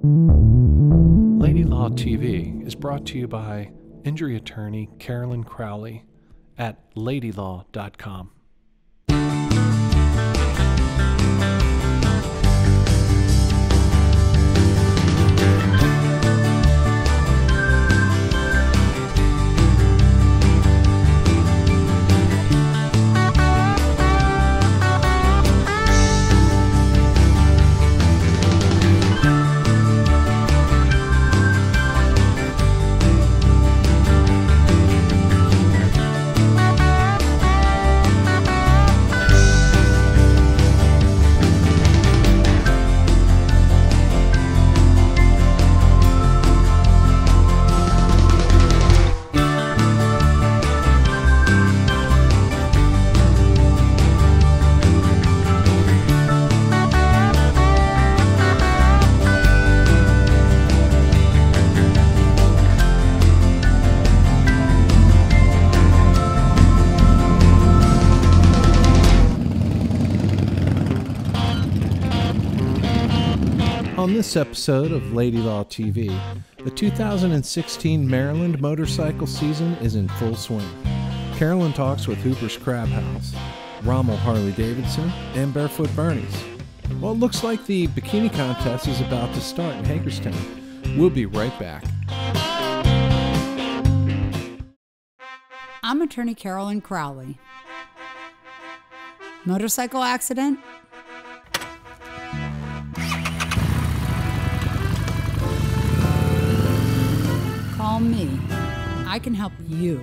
Lady Law TV is brought to you by injury attorney Carolyn Crowley at ladylaw.com. On this episode of Lady Law TV, the 2016 Maryland motorcycle season is in full swing. Carolyn talks with Hooper's Crab House, Rommel Harley-Davidson, and Barefoot Bernie's. Well, it looks like the bikini contest is about to start in Hagerstown. We'll be right back. I'm attorney Carolyn Crowley. Motorcycle accident? Call me. I can help you.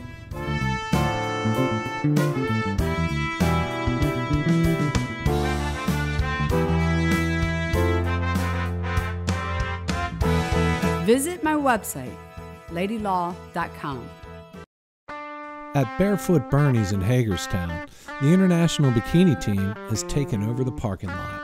Visit my website, ladylaw.com. At Barefoot Bernie's in Hagerstown, the International Bikini Team has taken over the parking lot.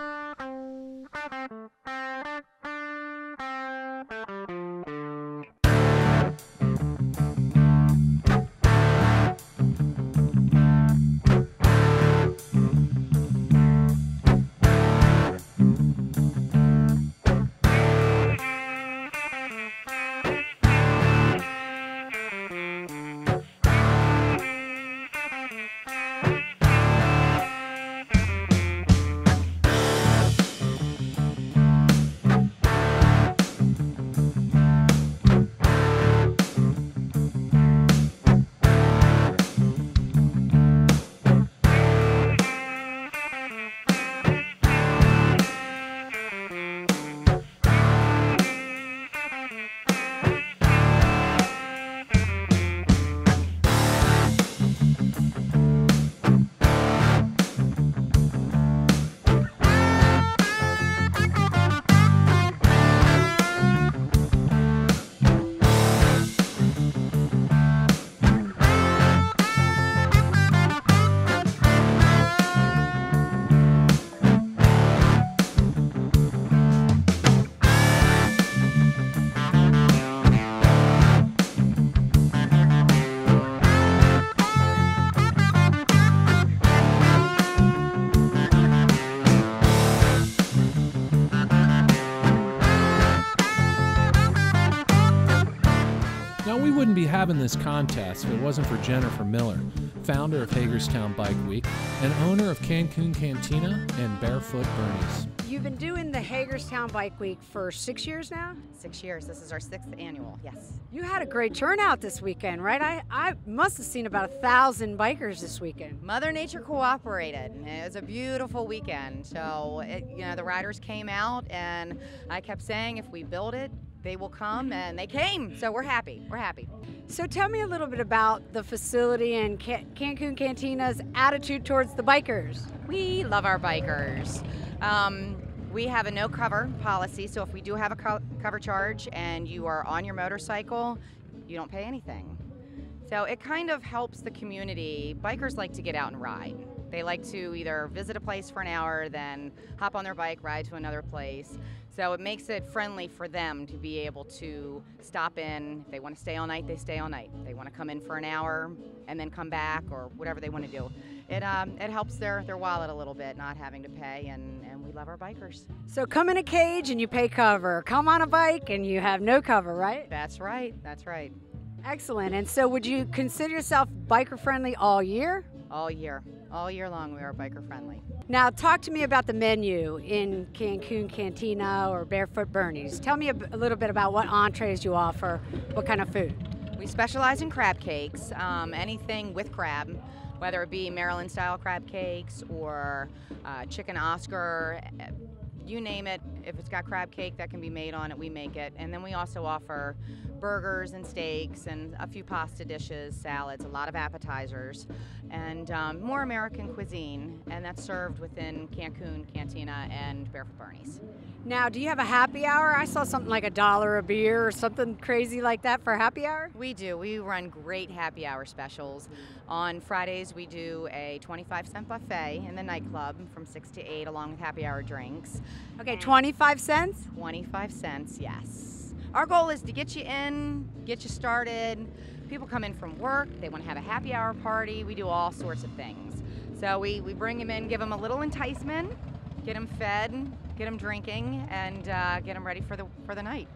We wouldn't be having this contest if it wasn't for Jennifer Miller, founder of Hagerstown Bike Week and owner of Cancun Cantina and Barefoot Bernie's. You've been doing the Hagerstown Bike Week for 6 years now? 6 years. This is our 6th annual, yes. You had a great turnout this weekend, right? I must have seen about 1,000 bikers this weekend. Mother Nature cooperated. It was a beautiful weekend. So, the riders came out, and I kept saying, if we build it, they will come, and they came. So we're happy. We're happy. So tell me a little bit about the facility and Cancun Cantina's attitude towards the bikers. We love our bikers. We have a no cover policy, so if we do have a cover charge and you are on your motorcycle, you don't pay anything. So it kind of helps the community. Bikers like to get out and ride. They like to either visit a place for an hour, then hop on their bike, ride to another place. So it makes it friendly for them to be able to stop in. If they want to stay all night, they stay all night. If they want to come in for an hour and then come back, or whatever they want to do. It helps their wallet a little bit, not having to pay, and we love our bikers. So come in a cage and you pay cover. Come on a bike and you have no cover, right? That's right, that's right. Excellent. And so would you consider yourself biker friendly all year? All year long we are biker friendly. Now talk to me about the menu in Cancun Cantina or Barefoot Bernie's. Tell me a little bit about what entrees you offer, what kind of food. We specialize in crab cakes, anything with crab, whether it be Maryland style crab cakes or chicken Oscar, you name it. If it's got crab cake that can be made on it, we make it. And then we also offer burgers and steaks and a few pasta dishes, salads, a lot of appetizers, and more American cuisine. And that's served within Cancun, Cantina, and Barefoot Bernie's. Now, do you have a happy hour? I saw something like $1 a beer or something crazy like that for happy hour. We do. We run great happy hour specials. On Fridays, we do a 25-cent buffet in the nightclub from 6 to 8, along with happy hour drinks. Okay, 25 cents? 25 cents, yes. Our goal is to get you in, get you started. People come in from work, they want to have a happy hour party. We do all sorts of things. So we bring them in, give them a little enticement, get them fed, get them drinking, and get them ready for the night.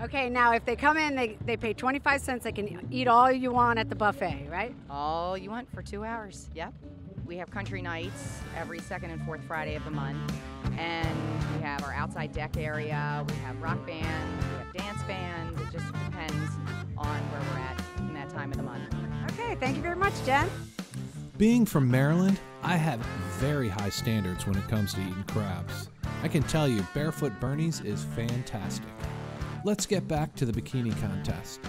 Okay, now if they come in, they pay 25 cents, they can eat all you want at the buffet, right? All you want for 2 hours, yep. We have country nights every second and fourth Friday of the month, and we have our outside deck area, we have rock bands, we have dance bands. It just depends on where we're at in that time of the month. Okay, thank you very much, Jen. Being from Maryland, I have very high standards when it comes to eating crabs. I can tell you, Barefoot Bernie's is fantastic. Let's get back to the bikini contest.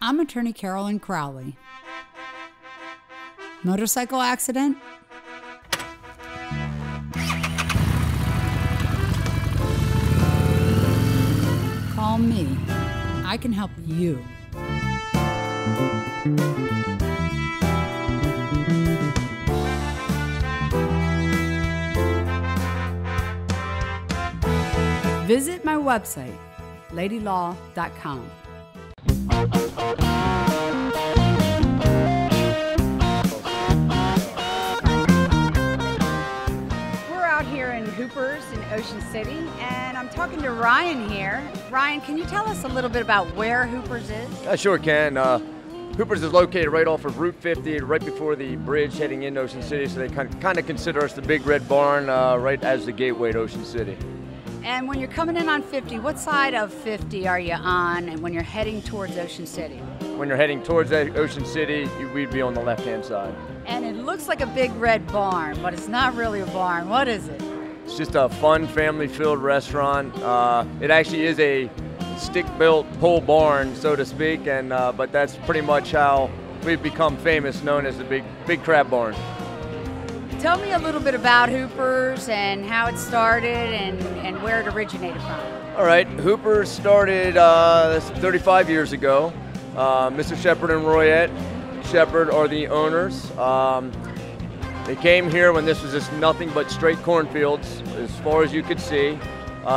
I'm attorney Carolyn Crowley. Motorcycle accident? Call me. I can help you. Visit my website, ladylaw.com. We're out here in Hoopers in Ocean City, and I'm talking to Ryan here. Ryan, can you tell us a little bit about where Hoopers is? I sure can. Hoopers is located right off of Route 50, right before the bridge heading into Ocean City, so they kind of consider us the Big Red Barn right as the gateway to Ocean City. And when you're coming in on 50, what side of 50 are you on, and when you're heading towards Ocean City? When you're heading towards Ocean City, we'd be on the left-hand side. And it looks like a big red barn, but it's not really a barn. What is it? It's just a fun, family-filled restaurant. It actually is a stick-built pole barn, so to speak, and but that's pretty much how we've become famous, known as the Big Crab Barn. Tell me a little bit about Hoopers and how it started and where it originated from. All right, Hoopers started 35 years ago. Mr. Shepard and Royette Shepard are the owners. They came here when this was just nothing but straight cornfields, as far as you could see.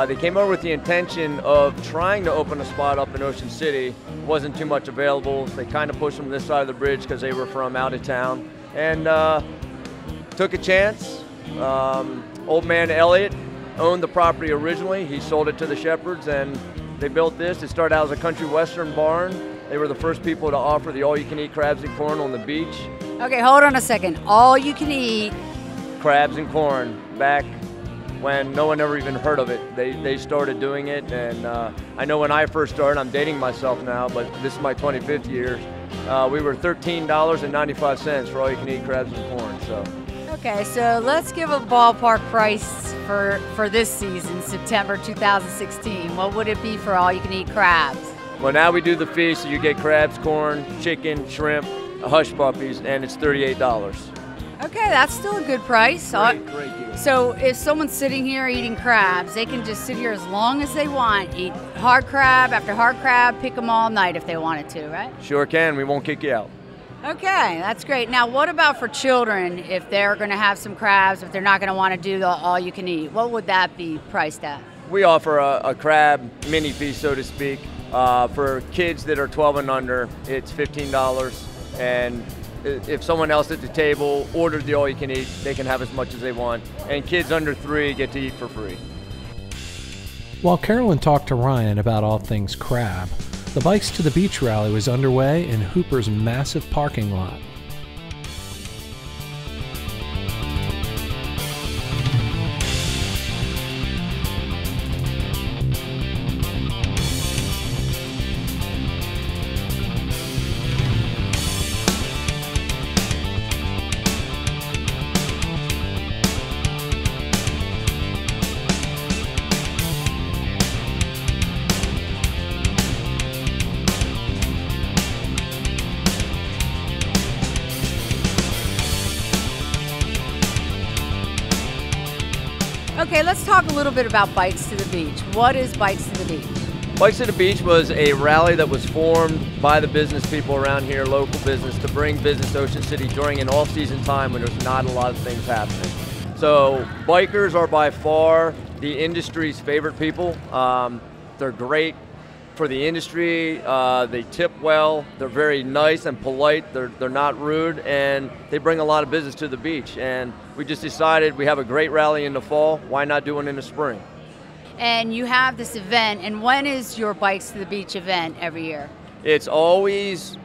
They came over with the intention of trying to open a spot up in Ocean City. Wasn't too much available. They kind of pushed them to this side of the bridge because they were from out of town. And took a chance. Old man Elliot owned the property originally. He sold it to the Shepards and they built this. It started out as a country western barn. They were the first people to offer the all-you-can-eat crabs and corn on the beach. Okay, hold on a second. All you can eat crabs and corn back when no one ever even heard of it. They started doing it, and I know when I first started, I'm dating myself now, but this is my 25th year, we were $13.95 for all you can eat crabs and corn. So. Okay, so let's give a ballpark price for this season, September 2016. What would it be for all you can eat crabs? Well, now we do the feast, so you get crabs, corn, chicken, shrimp, hush puppies, and it's $38. Okay, that's still a good price. Great deal. So if someone's sitting here eating crabs, they can just sit here as long as they want, eat hard crab after hard crab, pick them all night if they wanted to, right? Sure can. We won't kick you out. Okay, that's great. Now, what about for children if they're going to have some crabs, if they're not going to want to do the all-you-can-eat? What would that be priced at? We offer a crab mini feast, so to speak. For kids that are 12 and under, it's $15. And if someone else at the table orders the all-you-can-eat, they can have as much as they want. And kids under 3 get to eat for free. While Carolyn talked to Ryan about all things crab, the Bikes to the Beach rally was underway in Hooper's massive parking lot. Okay, let's talk a little bit about Bikes to the Beach. What is Bikes to the Beach? Bikes to the Beach was a rally that was formed by the business people around here, local business, to bring business to Ocean City during an off-season time when there's not a lot of things happening. So bikers are by far the industry's favorite people. They're great for the industry. They tip well. They're very nice and polite. They're not rude, and they bring a lot of business to the beach. And we just decided we have a great rally in the fall. Why not do one in the spring? And you have this event, and when is your Bikes to the Beach event every year? It's always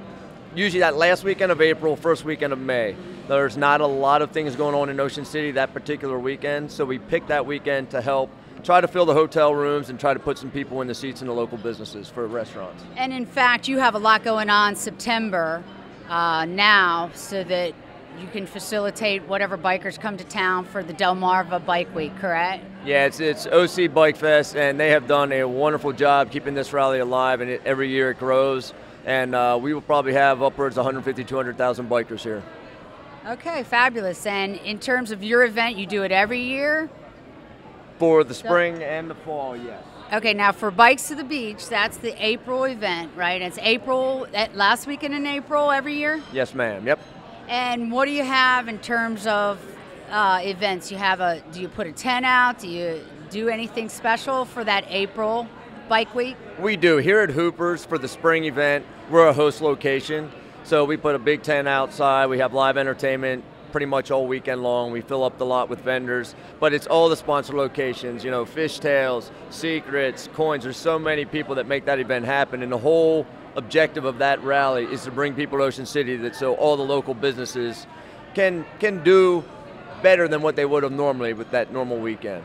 usually that last weekend of April, first weekend of May. There's not a lot of things going on in Ocean City that particular weekend, so we picked that weekend to help try to fill the hotel rooms and try to put some people in the seats in the local businesses for restaurants. And in fact, you have a lot going on September now, so that you can facilitate whatever bikers come to town for the Delmarva Bike Week, correct? Yeah, it's OC Bike Fest, and they have done a wonderful job keeping this rally alive, and every year it grows. And we will probably have upwards of 150, 200,000 bikers here. Okay, fabulous. And in terms of your event, you do it every year? For the spring and the fall, yes. Okay, now for Bikes to the Beach, that's the April event, right? It's April, last weekend in April every year? Yes, ma'am, yep. And what do you have in terms of events? Do you put a tent out? Do you do anything special for that April Bike Week? We do. Here at Hoopers for the spring event, we're a host location. So we put a big tent outside. We have live entertainment pretty much all weekend long. We fill up the lot with vendors, but it's all the sponsor locations, you know, Fishtails, Secrets, Coins. There's so many people that make that event happen, and the whole objective of that rally is to bring people to Ocean City so all the local businesses can do better than what they would have normally with that normal weekend.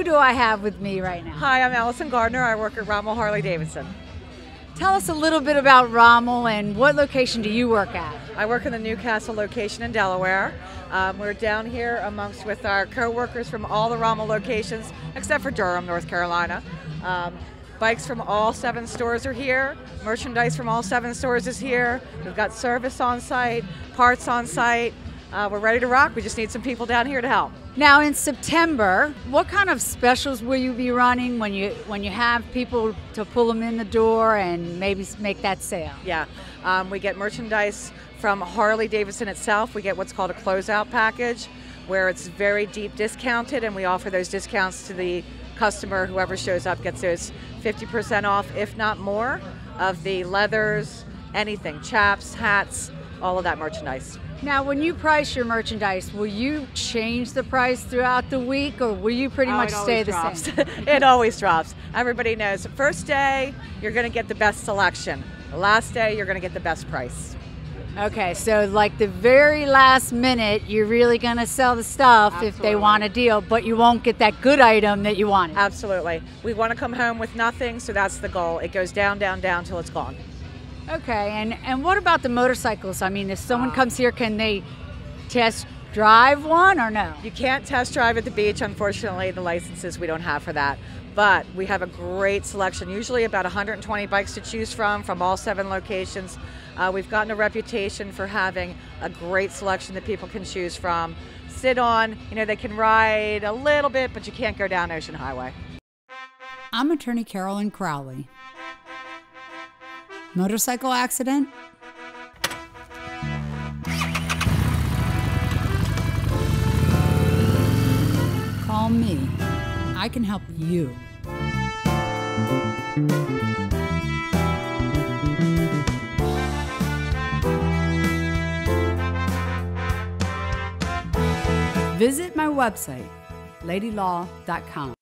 do I have with me right now? Hi, I'm Alison Gardner. I work at Rommel Harley Davidson. Tell us a little bit about Rommel and what location do you work at? I work in the Newcastle location in Delaware. We're down here amongst with our co-workers from all the Rommel locations, except for Durham, North Carolina. Bikes from all 7 stores are here. Merchandise from all 7 stores is here. We've got service on site, parts on site. We're ready to rock. We just need some people down here to help. Now in September, what kind of specials will you be running when you have people to pull them in the door and maybe make that sale? Yeah, we get merchandise from Harley Davidson itself. We get what's called a closeout package, where it's very deep discounted, and we offer those discounts to the customer. Whoever shows up gets those 50% off, if not more, of the leathers, anything, chaps, hats, all of that merchandise. Now, when you price your merchandise, will you change the price throughout the week, or will you pretty much stay the same? It always drops. Everybody knows the first day, you're going to get the best selection. The last day, you're going to get the best price. Okay, so like the very last minute, you're really going to sell the stuff if they want a deal, but you won't get that good item that you wanted. Absolutely. We want to come home with nothing, so that's the goal. It goes down, down, down till it's gone. Okay, and what about the motorcycles? I mean, if someone comes here, can they test drive one or no? You can't test drive at the beach, unfortunately. The licenses we don't have for that. But we have a great selection, usually about 120 bikes to choose from all 7 locations. We've gotten a reputation for having a great selection that people can choose from. Sit on, they can ride a little bit, but you can't go down Ocean Highway. I'm attorney Carolyn Crowley. Motorcycle accident? Call me. I can help you. Visit my website, ladylaw.com.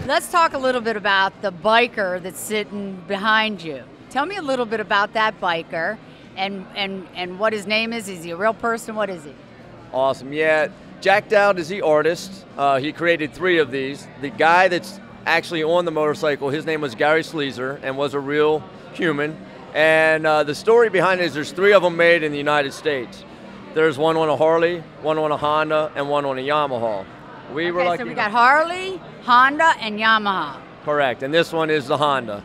Let's talk a little bit about the biker that's sitting behind you. Tell me a little bit about that biker and what his name is. Is he a real person? What is he? Awesome. Yeah, Jack Dowd is the artist. He created 3 of these. The guy that's actually on the motorcycle, his name was Gary Sleezer and was a real human. And the story behind it is there's 3 of them made in the United States. There's one on a Harley, one on a Honda, and one on a Yamaha. We were lucky. So we got Harley, Honda, and Yamaha. Correct, and this one is the Honda.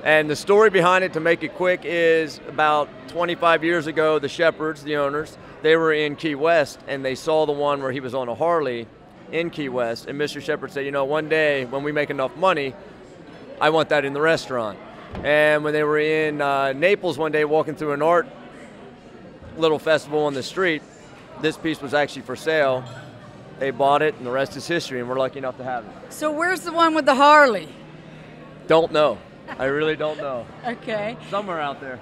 And the story behind it, to make it quick, is about 25 years ago, the Shepherds, the owners, they were in Key West, and they saw the one where he was on a Harley in Key West, and Mr. Shepherd said, you know, one day when we make enough money, I want that in the restaurant. And when they were in Naples one day walking through an art little festival on the street, this piece was actually for sale. They bought it, and the rest is history, and we're lucky enough to have it. So where's the one with the Harley? Don't know. I really don't know. Okay. Somewhere out there.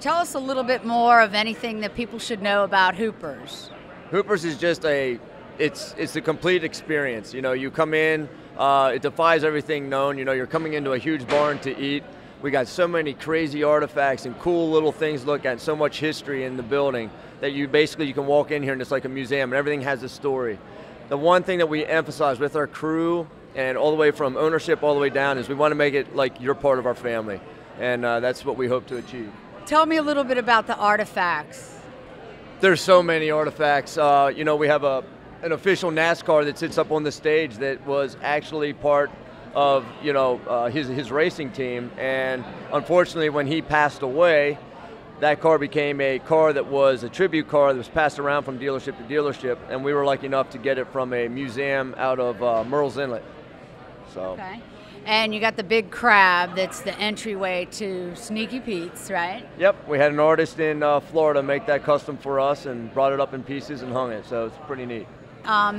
Tell us a little bit more of anything that people should know about Hoopers. Hoopers is just it's a complete experience. You know, you come in, it defies everything known. You know, you're coming into a huge barn to eat. We got so many crazy artifacts and cool little things to look at, so much history in the building that you can walk in here and it's like a museum and everything has a story. The one thing that we emphasize with our crew and all the way from ownership all the way down is we want to make it like you're part of our family, and that's what we hope to achieve. Tell me a little bit about the artifacts. There's so many artifacts. You know, we have an official NASCAR that sits up on the stage that was actually part of, you know, his racing team, and unfortunately when he passed away, that car became a car that was a tribute car that was passed around from dealership to dealership, and we were lucky enough to get it from a museum out of Merle's Inlet. So. Okay. And you got the big crab that's the entryway to Sneaky Pete's, right? Yep, we had an artist in Florida make that custom for us and brought it up in pieces and hung it, so it's pretty neat.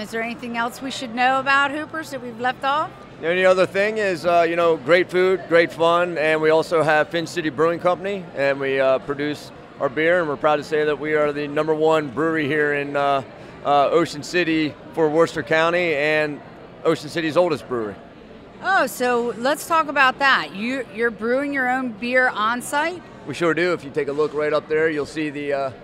Is there anything else we should know about Hoopers that we've left off? The only other thing is, you know, great food, great fun, and we also have Finch City Brewing Company, and we produce our beer, and we're proud to say that we are the #1 brewery here in Ocean City for Worcester County and Ocean City's oldest brewery. Oh, so let's talk about that. You're brewing your own beer on site? We sure do. If you take a look right up there, you'll see the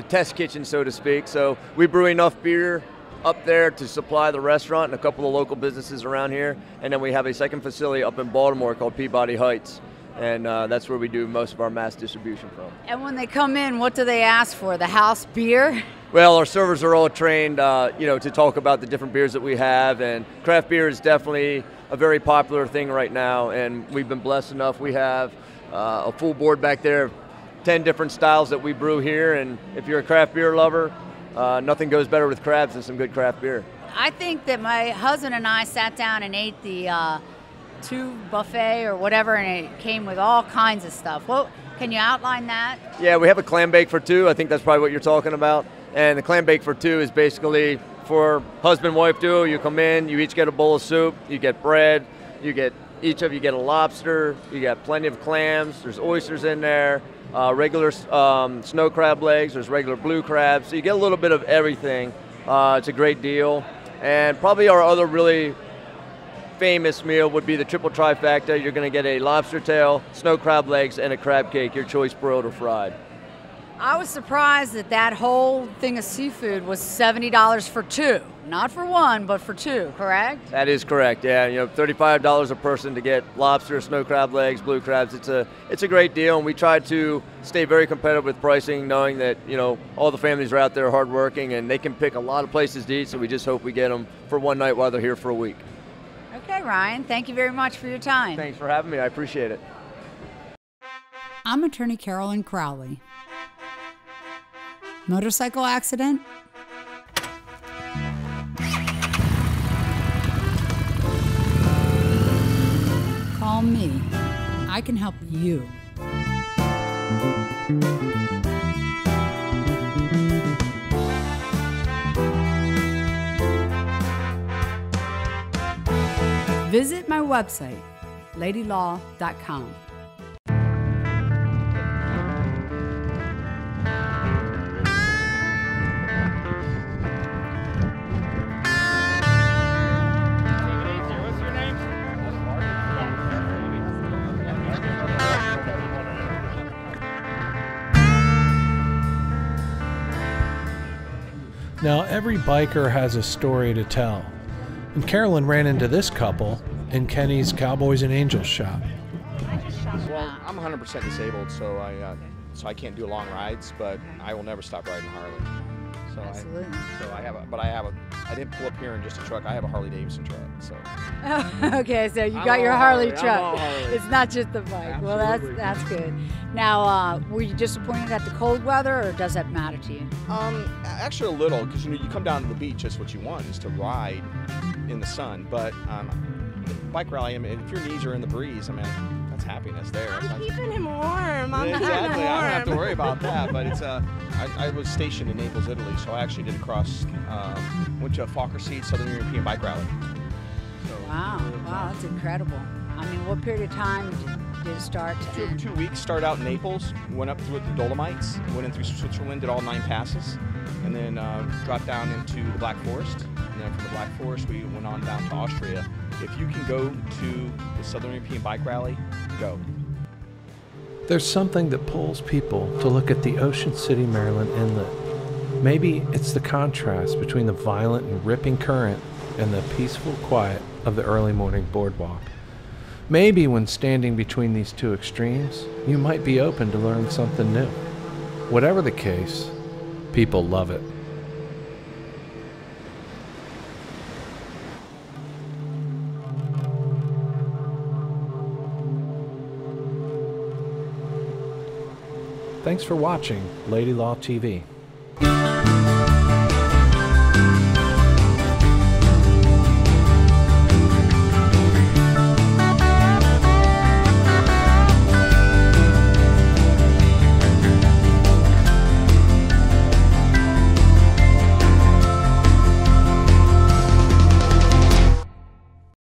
test kitchen, so to speak. So we brew enough beer up there to supply the restaurant and a couple of local businesses around here. And then we have a second facility up in Baltimore called Peabody Heights. And that's where we do most of our mass distribution from. And when they come in, what do they ask for? The house beer? Well, our servers are all trained, you know, to talk about the different beers that we have. And craft beer is definitely a very popular thing right now. And we've been blessed enough. We have a full board back there, 10 different styles that we brew here. And if you're a craft beer lover, nothing goes better with crabs than some good craft beer. I think that my husband and I sat down and ate the 2 buffet or whatever, and it came with all kinds of stuff. Well, can you outline that? Yeah, we have a Clambake for 2. I think that's probably what you're talking about. And the Clambake for 2 is basically for husband-wife duo. You come in, you each get a bowl of soup, you get bread, each of you get a lobster, you get plenty of clams, there's oysters in there, regular snow crab legs, there's regular blue crabs, so you get a little bit of everything. It's a great deal. And probably our other really famous meal would be the triple trifecta. You're going to get a lobster tail, snow crab legs, and a crab cake, your choice broiled or fried. I was surprised that that whole thing of seafood was $70 for 2. Not for 1, but for 2, correct? That is correct, yeah. You know, $35 a person to get lobster, snow crab legs, blue crabs. It's a great deal, and we try to stay very competitive with pricing, knowing that, you know, all the families are out there hardworking, and they can pick a lot of places to eat, so we just hope we get them for one night while they're here for a week. Okay, Ryan, thank you very much for your time. Thanks for having me. I appreciate it. I'm attorney Carolyn Crowley. Motorcycle accident? Call me. I can help you. Visit my website, ladylaw.com. What's your name? Now, every biker has a story to tell, and Carolyn ran into this couple in Kenny's Cowboys and Angels shop. Well, I'm 100% disabled, so I can't do long rides, but I will never stop riding Harley. So Absolutely. I didn't pull up here in just a truck. I have a Harley Davidson truck. So. Okay, so you I'm got your all Harley Harley. I'm truck. all Harley. It's not just the bike. Well, that's good. Now, were you disappointed at the cold weather, or does that matter to you? Actually a little, because you come down to the beach, that's what you want, is to ride in the sun. But bike rally, I mean, if your knees are in the breeze, I mean, that's happiness there. I'm keeping him warm. I'm keeping him Exactly, warm. I don't have to worry about that. But it's I was stationed in Naples, Italy, so I actually did went to a Fokker Seat Southern European Bike Rally. So, Wow, that's incredible. I mean, what period of time did it start? 2 weeks. Started out in Naples, went up through the Dolomites, went in through Switzerland, did all 9 passes, and then dropped down into the Black Forest. And then from the Black Forest, we went on down to Austria. If you can go to the Southern European Bike Rally, go. There's something that pulls people to look at the Ocean City, Maryland inlet. Maybe it's the contrast between the violent and ripping current and the peaceful quiet of the early morning boardwalk. Maybe when standing between these two extremes, you might be open to learn something new. Whatever the case, people love it. Thanks for watching Lady Law TV.